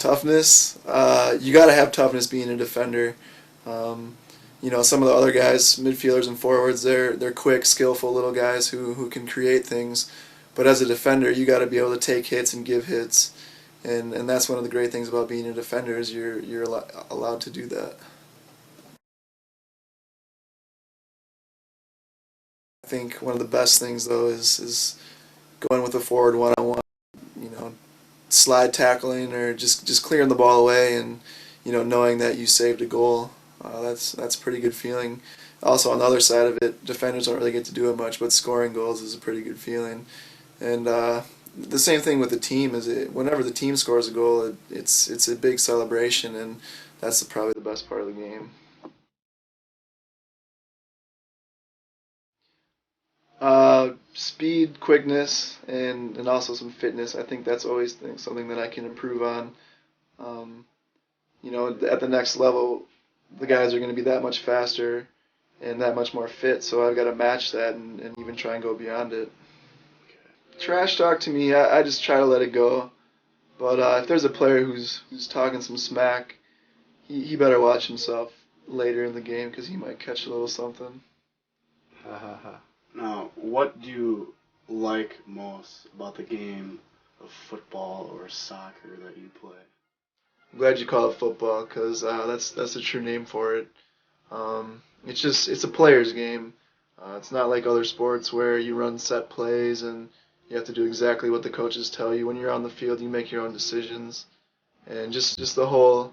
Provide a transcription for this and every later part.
Toughness. You got to have toughness being a defender. Some of the other guys, midfielders and forwards, they're quick, skillful little guys who can create things. But as a defender, you got to be able to take hits and give hits, and that's one of the great things about being a defender is you're allowed to do that. I think one of the best things though is going with a forward one-on-one, slide tackling or just clearing the ball away and knowing that you saved a goal. That's a pretty good feeling. Also on the other side of it, defenders don't really get to do it much, but scoring goals is a pretty good feeling. And the same thing with the team is whenever the team scores a goal, it's a big celebration, and that's probably the best part of the game. Speed, quickness, and also some fitness. I think that's always something that I can improve on. Um, at the next level, the guys are going to be that much faster and that much more fit, so I've got to match that and even try and go beyond it. Trash talk to me, I just try to let it go. But if there's a player who's talking some smack, he better watch himself later in the game because he might catch a little something. Ha ha ha. Now, what do you like most about the game of football or soccer that you play? I'm glad you call it football because that's the true name for it. It's a player's game. It's not like other sports where you run set plays and you have to do exactly what the coaches tell you. When you're on the field, you make your own decisions, and just the whole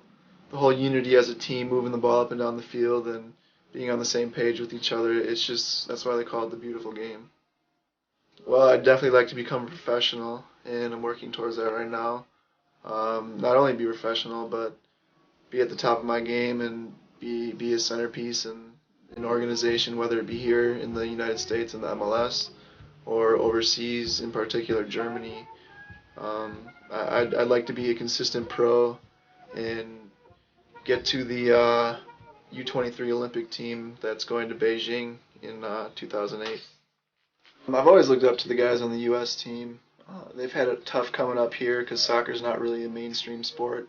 unity as a team, moving the ball up and down the field and being on the same page with each other. That's why they call it the beautiful game. Well, I'd definitely like to become a professional, and I'm working towards that right now. Not only be professional, but be at the top of my game and be a centerpiece in an organization, whether it be here in the United States in the MLS or overseas, in particular Germany. I'd like to be a consistent pro and get to the U23 Olympic team that's going to Beijing in 2008. I've always looked up to the guys on the U.S. team. They've had it tough coming up here because soccer's not really a mainstream sport.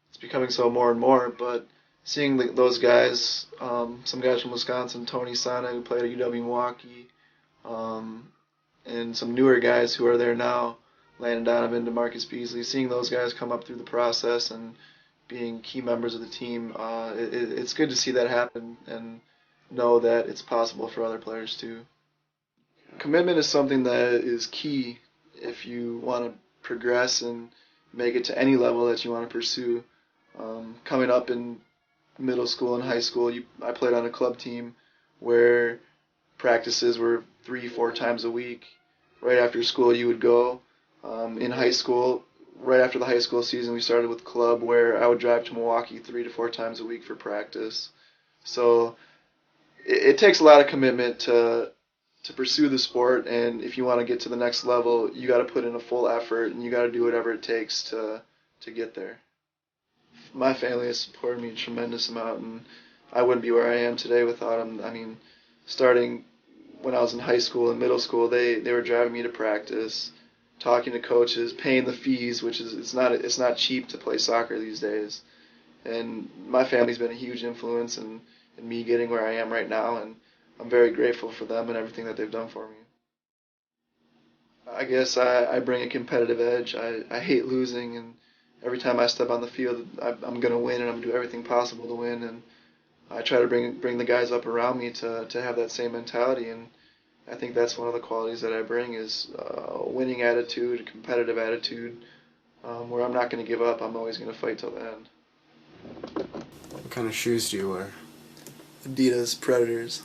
It's becoming so more and more, but seeing those guys, some guys from Wisconsin, Tony Sana, who played at UW Milwaukee, and some newer guys who are there now, Landon Donovan, DeMarcus Beasley, seeing those guys come up through the process and being key members of the team, it's good to see that happen and know that it's possible for other players too. Commitment is something that is key if you want to progress and make it to any level that you want to pursue. Coming up in middle school and high school, I played on a club team where practices were 3-4 times a week. Right after school, you would go. In high school, right after the high school season, we started with club where I would drive to Milwaukee 3 to 4 times a week for practice. So it takes a lot of commitment to pursue the sport, and if you want to get to the next level, you got to put in a full effort, and you got to do whatever it takes to get there. My family has supported me a tremendous amount, and I wouldn't be where I am today without them. I mean, starting when I was in high school and middle school, they were driving me to practice, talking to coaches, paying the fees, which is it's not cheap to play soccer these days. And my family's been a huge influence in me getting where I am right now, and I'm very grateful for them and everything that they've done for me. I guess I bring a competitive edge. I hate losing, and every time I step on the field, I'm going to win, and I'm going to do everything possible to win. And I try to bring the guys up around me to have that same mentality, and I think that's one of the qualities that I bring is a winning attitude, a competitive attitude, where I'm not going to give up. I'm always going to fight till the end. What kind of shoes do you wear? Adidas Predators.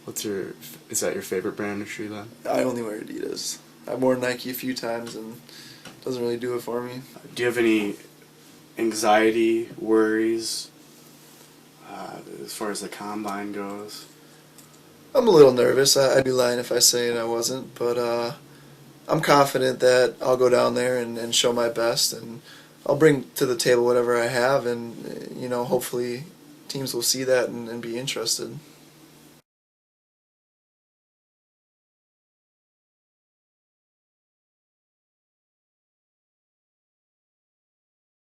Is that your favorite brand of shoe then? I only wear Adidas. I've worn Nike a few times and it doesn't really do it for me. Do you have any anxiety, worries, as far as the combine goes? I'm a little nervous. I'd be lying if I say I wasn't, but I'm confident that I'll go down there and show my best, and I'll bring to the table whatever I have, and hopefully teams will see that and be interested.